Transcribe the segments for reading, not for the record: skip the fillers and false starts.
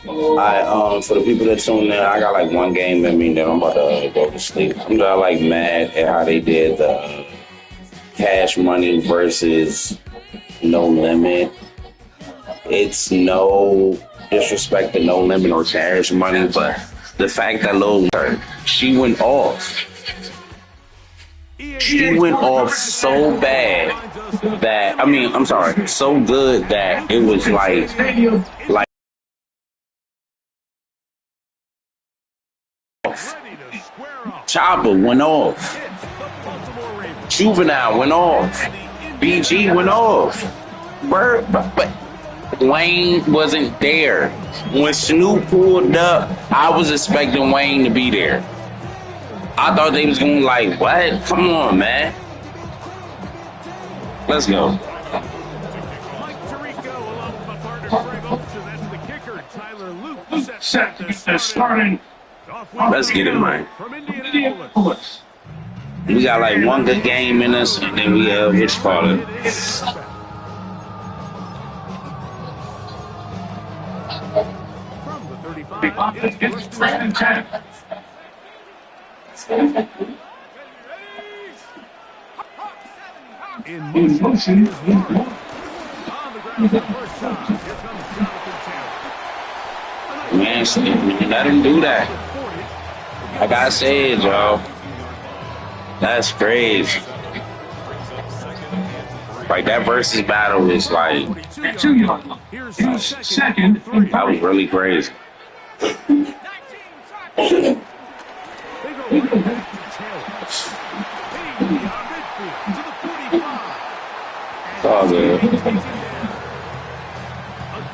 For the people that tune in, I got like one game in me that I'm about to go to sleep. I'm not like mad at how they did the Cash Money versus No Limit. It's no disrespect to No Limit or Cash Money, but the fact that she went off. She went off so bad that I'm sorry, so good that it was like Chopper went off, Juvenile went off, BG went off, but Wayne wasn't there. When Snoop pulled up, I was expecting Wayne to be there. I thought they was going like, what? Come on, man. Let's go. Set starting. Let's get it, man. We got like one good game in us, and then we which call it. In motion. Man, let him do that. Like I said, y'all, that's crazy. Like that versus battle is like second. That was really crazy. It's all good. A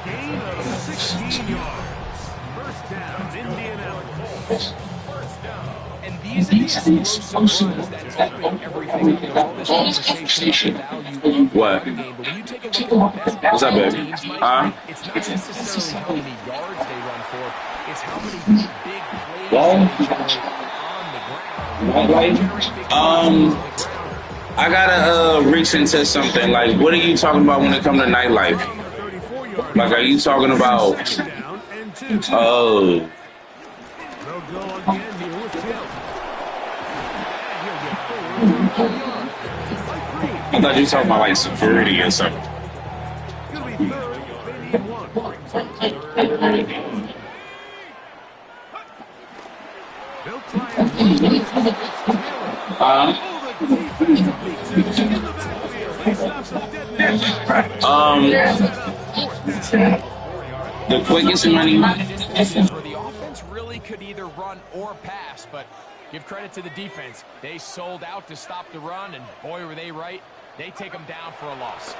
gain of 16 yards. First down, Indianapolis. And these are the explosive that open everything up in all this conversation about value of What? the game. But when you take a look at the best What's up, baby? teams, Mike, it's not necessarily how many yards they run for, it's how many big plays on the ground. I gotta reach into something. Like, what are you talking about when it comes to nightlife? Like, are you talking about? Oh. I thought you were talking about like security or something. The quickest money. The offense really could either run or pass, but give credit to the defense. They sold out to stop the run, and boy, were they right. They take them down for a loss.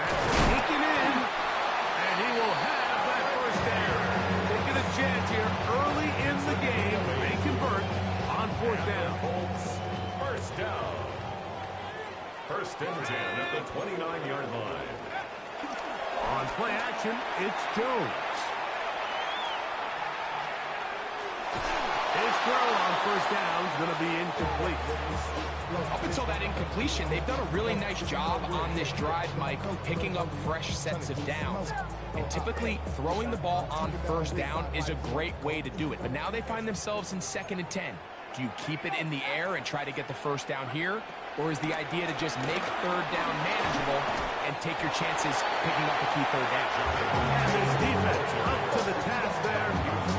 Taken in, and he will have that first down. Taking a chance here early in the game. They convert on fourth down. First down. First and 10 at the 29-yard line. On play action, it's Jones. His throw on first down is going to be incomplete. Up until that incompletion, they've done a really nice job on this drive, Mike, picking up fresh sets of downs. And typically, throwing the ball on first down is a great way to do it. But now they find themselves in 2nd and 10. Do you keep it in the air and try to get the first down here? Or is the idea to just make third down manageable and take your chances picking up a key third down? And his defense up to the task there.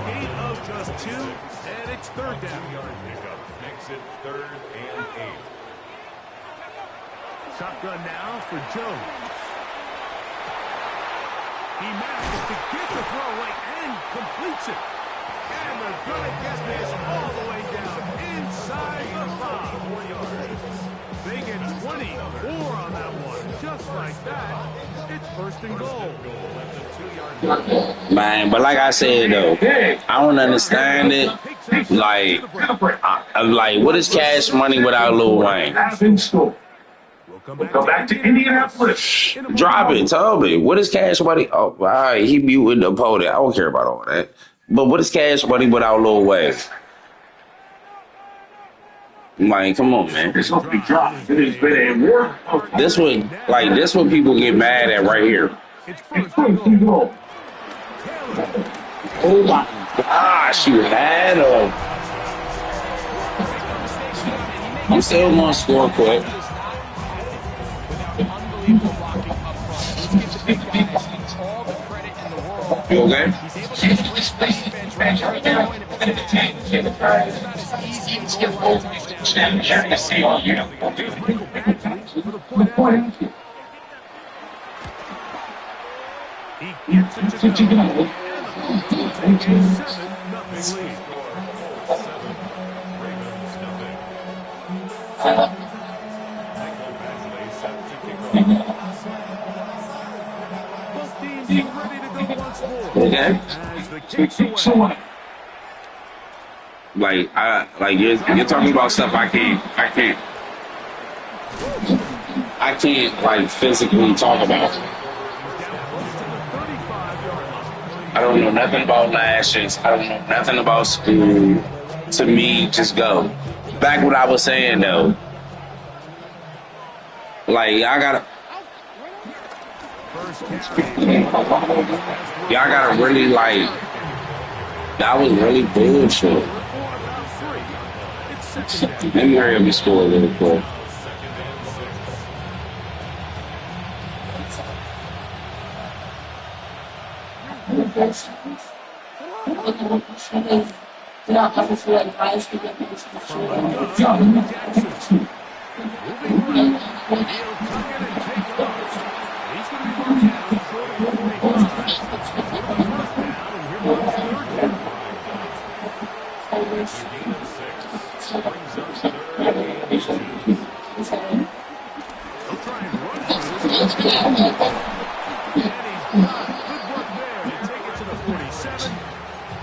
Gain of just 2, and it's third down. Yard pickup makes it 3rd and 8. Shotgun now for Jones. He manages to get the throw away and completes it. And they're going to get this all the way down inside the 5. 4 yards. They get 24 on that one. Just like that, it's first and goal. Man, but like I said though, I don't understand it. Like, what is Cash Money without Lil Wayne? We'll come back to Indianapolis. Drop it, tell me. What is Cash Money? Oh, all right, he muting the opponent. I don't care about all that. But what is Cash Money without Lil Wayne? Like, come on, man. This what people get mad at right here. It's first and goal. Oh my gosh, you had him. I'm still going to score quick. Unbelievable blocking up front. Let's give the big guys all the credit in the world. You okay? He's able to switch the defense right there at the point of attack. It's not as easy as goal line touchdown. Here's Michael Badgley for the point after. He gets it to go. And the Colts will take a 7-0 lead. Both teams are ready to go once more. Okay. As the kicks away. Like you're talking about stuff I can't like physically talk about. I don't know nothing about lashes. I don't know nothing about school. To me, just go. Back what I was saying though. Like y'all gotta really like. That was really bullshit. Let me hurry up and score a little quick.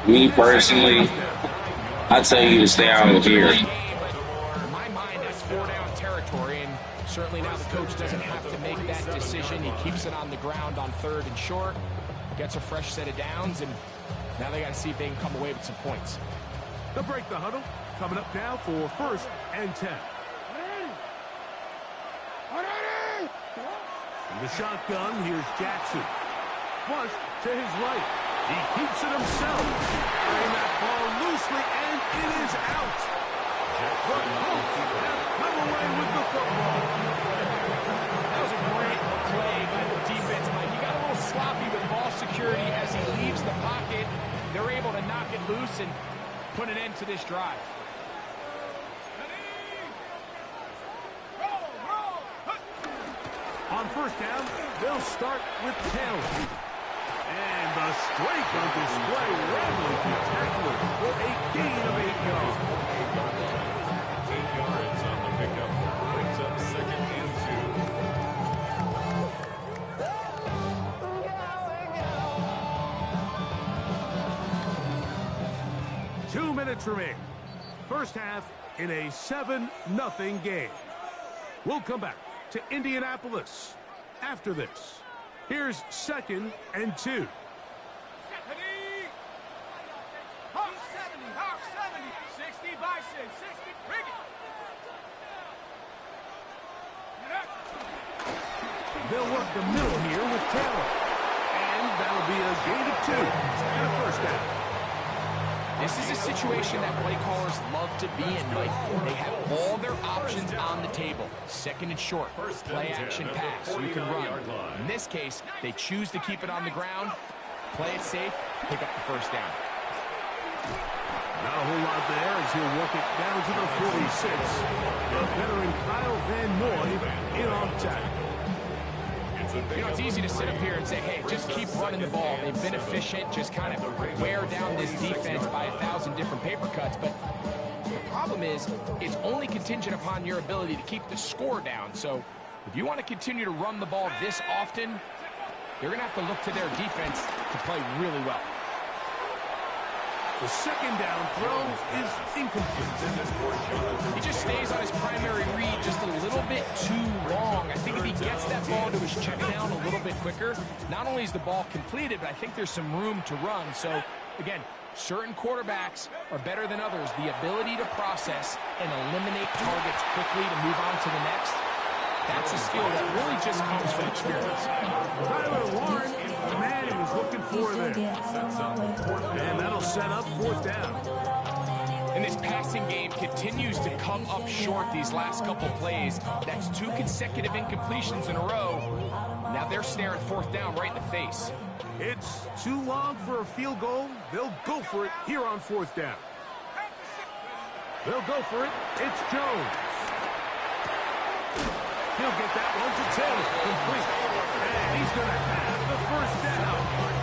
Me personally, I tell you to stay out of here. In my mind, that's 4-down territory, and certainly now the coach doesn't have to make that decision. He keeps it on the ground on 3rd and short, gets a fresh set of downs, and now they got to see if they can come away with some points. They'll break the huddle. Coming up now for 1st and 10. In the shotgun, here's Jackson. Flush to his right. He keeps it himself. Carrying that ball loosely, and it is out. The Colts have come away with the football. That was a great play by the defense, Mike. He got a little sloppy with ball security as he leaves the pocket. They're able to knock it loose and put an end to this drive. On 1st down, they'll start with Taylor. And the strength on display, rambling through tacklers for a gain of 8 yards. 8 yards on the pickup. Brings up 2nd and 2. 2 minutes remain. First half in a 7-0 game. We'll come back to Indianapolis after this. Here's 2nd and 2. Hawk 70, Hawk 70, 60 by 6, 60, bring it. They'll work the middle here with Taylor. And that'll be a gain of 2 and a 1st down. This is a situation that play callers love to be in, Mike. They have all their options on the table. 2nd and short, play action pass, you can run. In this case, they choose to keep it on the ground, play it safe, pick up the 1st down. Not a whole lot there as he'll work it down to the 46. The veteran Kyle Van Noy in on tackle. You know, it's easy to sit up here and say, hey, just keep running the ball. They've been efficient, just kind of wear down this defense by 1,000 different paper cuts. But the problem is, it's only contingent upon your ability to keep the score down. So if you want to continue to run the ball this often, you're going to have to look to their defense to play really well. The 2nd down throw is incomplete. He just stays on his primary read just a little bit too long. I think if he gets that ball to his check down a little bit quicker, not only is the ball completed, but I think there's some room to run. So, again, certain quarterbacks are better than others. The ability to process and eliminate targets quickly to move on to the next, That's a skill that really just comes from experience. Tyler Warren is the man he was looking for there. And that'll set up fourth down. And this passing game continues to come up short these last couple plays. That's 2 consecutive incompletions in a row. Now they're staring fourth down right in the face. It's too long for a field goal. They'll go for it here on fourth down. They'll go for it. It's Jones. He'll get that one to Taylor. Complete. And he's going to have the first down.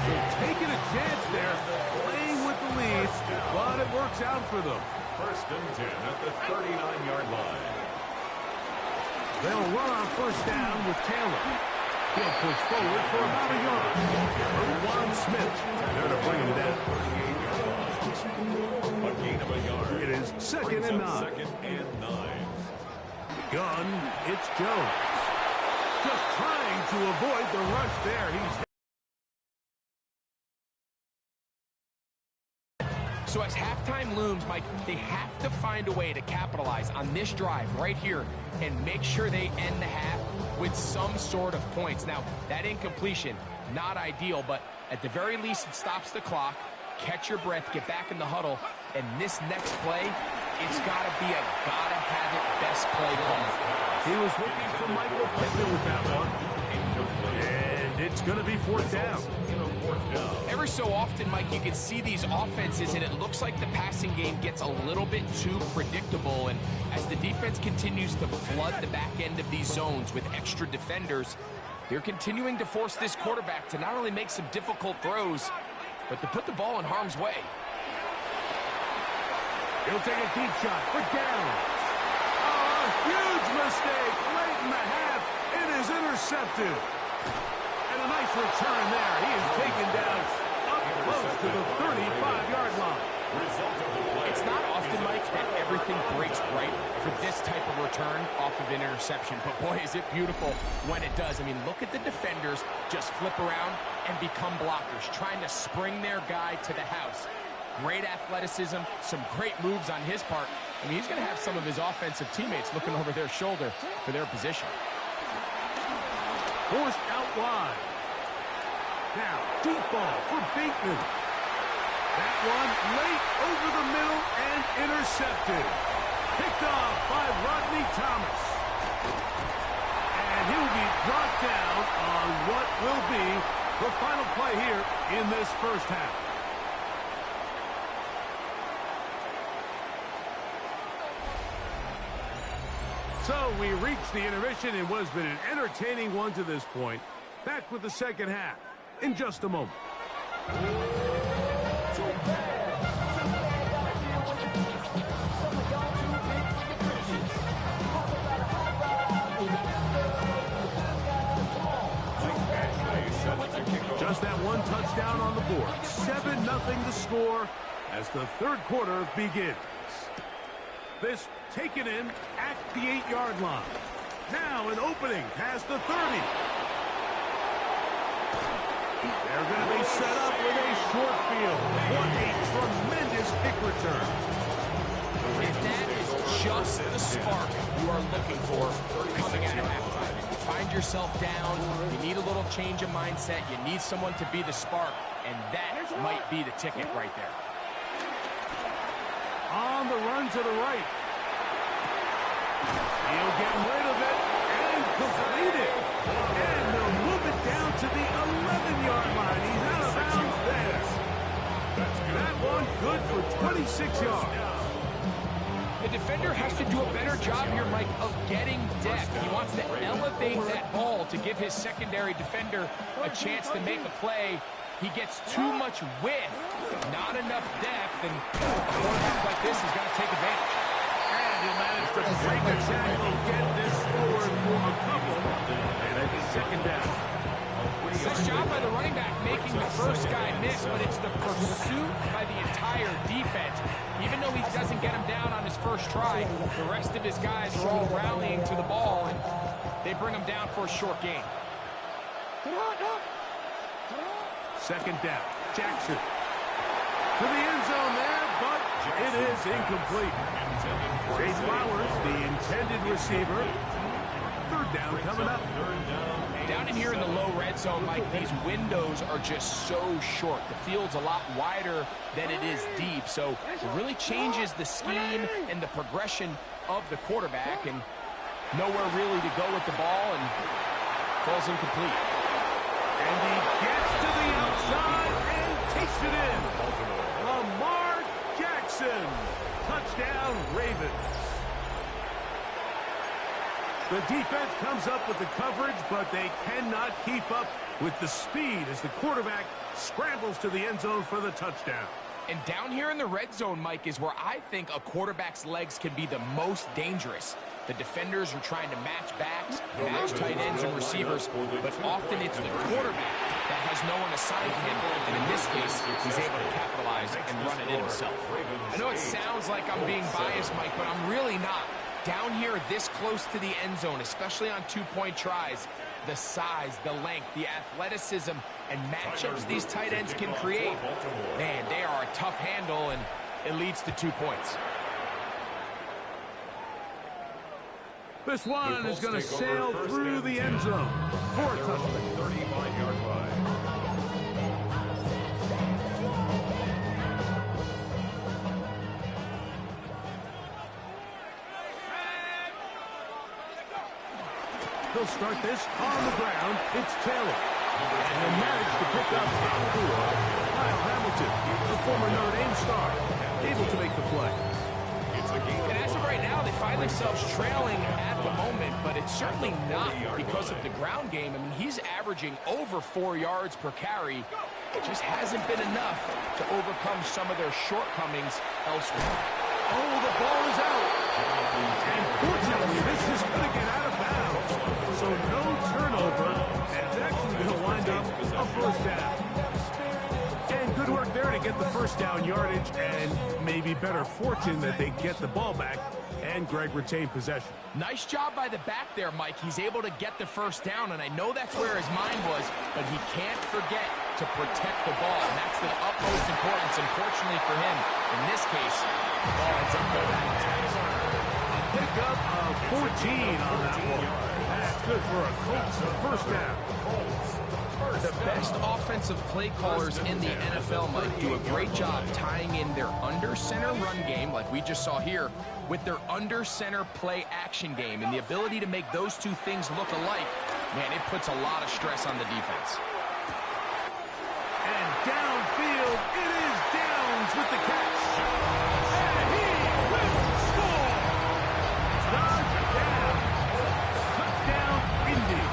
So taking a chance there, playing with the lead, but it works out for them. First and 10 at the 39-yard line. They'll run on first down with Taylor. He'll push forward for about a yard. Juan Smith there to bring him down. A gain of a yard. It is second and 9. Second and 9. Gun, it's Jones. Just trying to avoid the rush there. So as halftime looms, Mike, they have to find a way to capitalize on this drive right here and make sure they end the half with some sort of points. Now, that incompletion, not ideal, but at the very least, it stops the clock. Catch your breath, get back in the huddle, and this next play, it's got to be a gotta-have-it best play call. He was looking for Michael Pittman with that one. And it's going to be fourth down. Every so often, Mike, you can see these offenses, and it looks like the passing game gets a little bit too predictable. And as the defense continues to flood the back end of these zones with extra defenders, they're continuing to force this quarterback to not only make some difficult throws, but to put the ball in harm's way. He'll take a deep shot for down. Oh, a huge mistake late in the half. It is intercepted. And a nice return there. He is taken down up close to the 35-yard line. It's not often, Mike, that everything breaks right for this type of return off of an interception. But boy, is it beautiful when it does. I mean, look at the defenders just flip around and become blockers, trying to spring their guy to the house. Great athleticism, some great moves on his part. I mean, he's going to have some of his offensive teammates looking over their shoulder for their position. Forced out wide. Now, deep ball for Bateman. That one late over the middle and intercepted. Picked off by Rodney Thomas. And he'll be brought down on what will be the final play here in this first half. So we reached the intermission in what has been an entertaining one to this point. Back with the second half in just a moment. Just that one touchdown on the board. 7-0 the score as the third quarter begins. This taken in at the 8-yard line. Now an opening past the 30. They're going to be set up with a short field. What a tremendous kick return. And that is just the spark you are looking for coming out of halftime. You find yourself down, you need a little change of mindset, you need someone to be the spark, and that might be the ticket right there. On the run to the right. He'll get rid of it and complete it. And they'll move it down to the 11-yard line. He's out of bounds there. That one good for 26 yards. The defender has to do a better job here, Mike, of getting depth. He wants to elevate that ball to give his secondary defender a chance to make a play. He gets too much width, not enough depth, and a quarterback like this is going to take advantage. And he managed to break a tackle, get this forward for a couple, and it's second down. Nice job by the running back making the first guy miss, but it's the pursuit by the entire defense. Even though he doesn't get him down on his first try, the rest of his guys are all rallying to the ball, and they bring him down for a short gain. Second down, Jackson. To the end zone there, but it is incomplete. Zay Flowers, the intended receiver. 13 Third down coming up. Down in here in the low red zone, Mike, these windows are just so short. The field's a lot wider than it is deep, so it really changes the scheme and the progression of the quarterback, and nowhere really to go with the ball, and falls incomplete. And he gets to the outside and takes it in. Lamar Jackson. Touchdown, Ravens. The defense comes up with the coverage, but they cannot keep up with the speed as the quarterback scrambles to the end zone for the touchdown. And down here in the red zone, Mike, is where I think a quarterback's legs can be the most dangerous. The defenders are trying to match backs, match tight ends and receivers, but often it's the quarterback that has no one assigned to him, and in this case, he's able to capitalize and run it in himself. I know it sounds like I'm being biased, Mike, but I'm really not. Down here this close to the end zone, especially on two-point tries, the size, the length, the athleticism, and matchups these tight ends can create, man, they are a tough handle, and it leads to 2 points. This one is going to sail through the end zone for a touchdown. 35-yard line. He'll start this on the ground. It's Taylor. And he'll manage to pick up Kyle Hamilton, the former Notre Dame star, able to make the play. And as of right now, they find themselves trailing at the moment, but it's certainly not because of the ground game. I mean, he's averaging over 4 yards per carry. It just hasn't been enough to overcome some of their shortcomings elsewhere. Oh, the ball is out. And fortunately, this is going to get out of bounds. So no turnover, and it's actually going to wind up a first down. And good work there to get the first down yardage, and maybe better fortune that they get the ball back, and Greg retained possession. Nice job by the back there, Mike. He's able to get the first down, and I know that's where his mind was, but he can't forget to protect the ball, and that's the utmost importance, unfortunately for him. In this case, the ball ends up going out of bounds. A pickup of 14 on that one. That's good for a Colts first down. The best offensive play callers in the NFL, Mike, do a great job tying in their under-center run game, like we just saw here, with their under-center play action game. And the ability to make those two things look alike, man, it puts a lot of stress on the defense. And downfield, it is Downs with the catch. And he will score. Touchdown. Touchdown, Indy.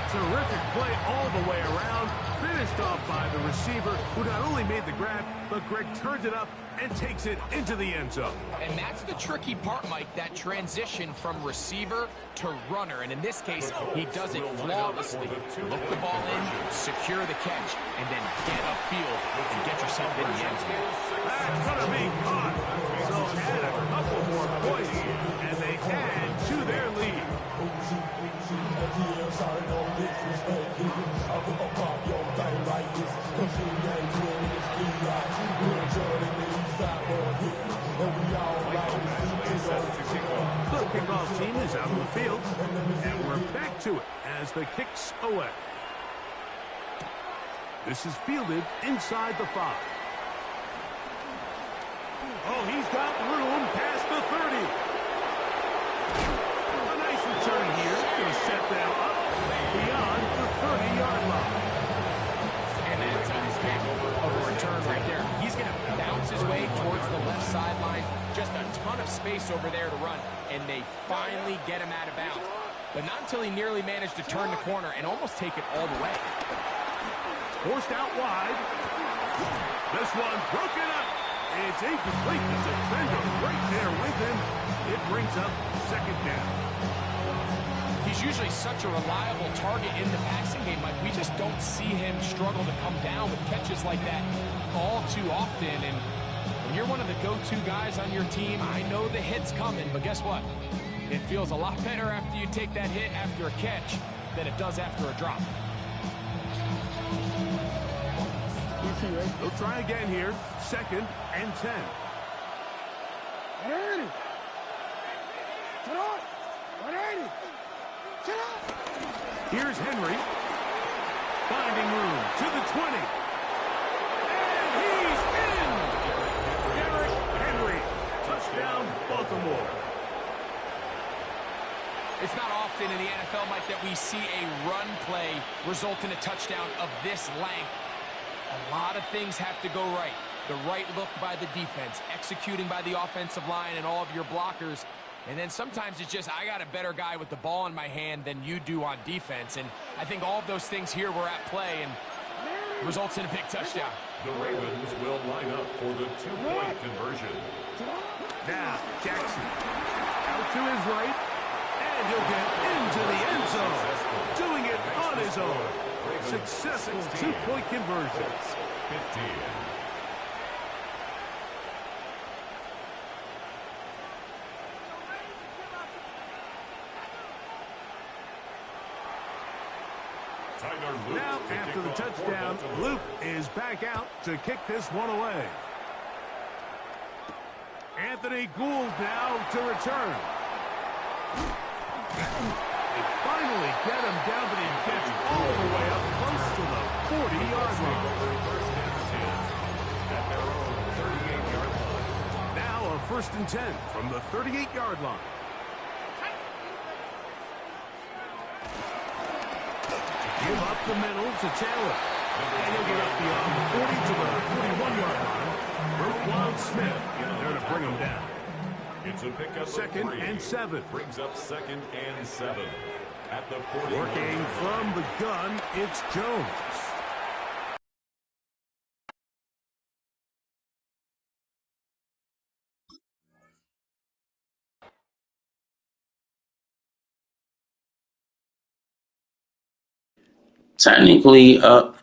Terrific play all the way around, finished off by the receiver, who not only made the grab, but Greg turns it up and takes it into the end zone. And that's the tricky part, Mike, that transition from receiver to runner. And in this case, he does it flawlessly. Look the ball in, secure the catch, and then get upfield and get yourself in the end zone. That's going to be caught. So add a couple more points, and they add to their lead. The kickoff team is out on the field, and we're back to it as the kicks away. This is fielded inside the 5. Oh, he's got room past the 30. A nice return here to set them up beyond the 30-yard line. And that's a heck of a return right there. He's going to bounce his way towards the left sideline. Just a ton of space over there to run, and they finally get him out of bounds. But not until he nearly managed to turn the corner and almost take it all the way. Forced out wide. This one broken up. It's incomplete. The defender right there with him. It brings up second down. He's usually such a reliable target in the passing game. Like, we just don't see him struggle to come down with catches like that all too often. And when you're one of the go-to guys on your team, I know the hit's coming, but guess what? It feels a lot better after you take that hit after a catch than it does after a drop. They'll try again here. 2nd and 10. Here's Henry. Finding room to the 20. And he's in! Derrick Henry. Touchdown, Baltimore. It's not often in the NFL, Mike, that we see a run play result in a touchdown of this length. A lot of things have to go right. The right look by the defense, executing by the offensive line and all of your blockers. And then sometimes it's just, I got a better guy with the ball in my hand than you do on defense. And I think all of those things here were at play and results in a big touchdown. The Ravens will line up for the two-point conversion. Now, Jackson. Out to his right. And he'll get into the end zone. Doing it on his own. Successful two-point conversion. 15. Now, after the touchdown, Luke is back out to kick this one away. Anthony Gould now to return. They finally get him down, but he gets all the way up close to the 40-yard line. Now a 1st and 10 from the 38-yard line. Give up the middle to Taylor. And he'll get up beyond the 40 to the 41-yard line. Roquan Smith there to bring him down. It's a pickup. 2nd and 7. Brings up 2nd and 7. At the 40. Working from the gun, it's Jones. Technically up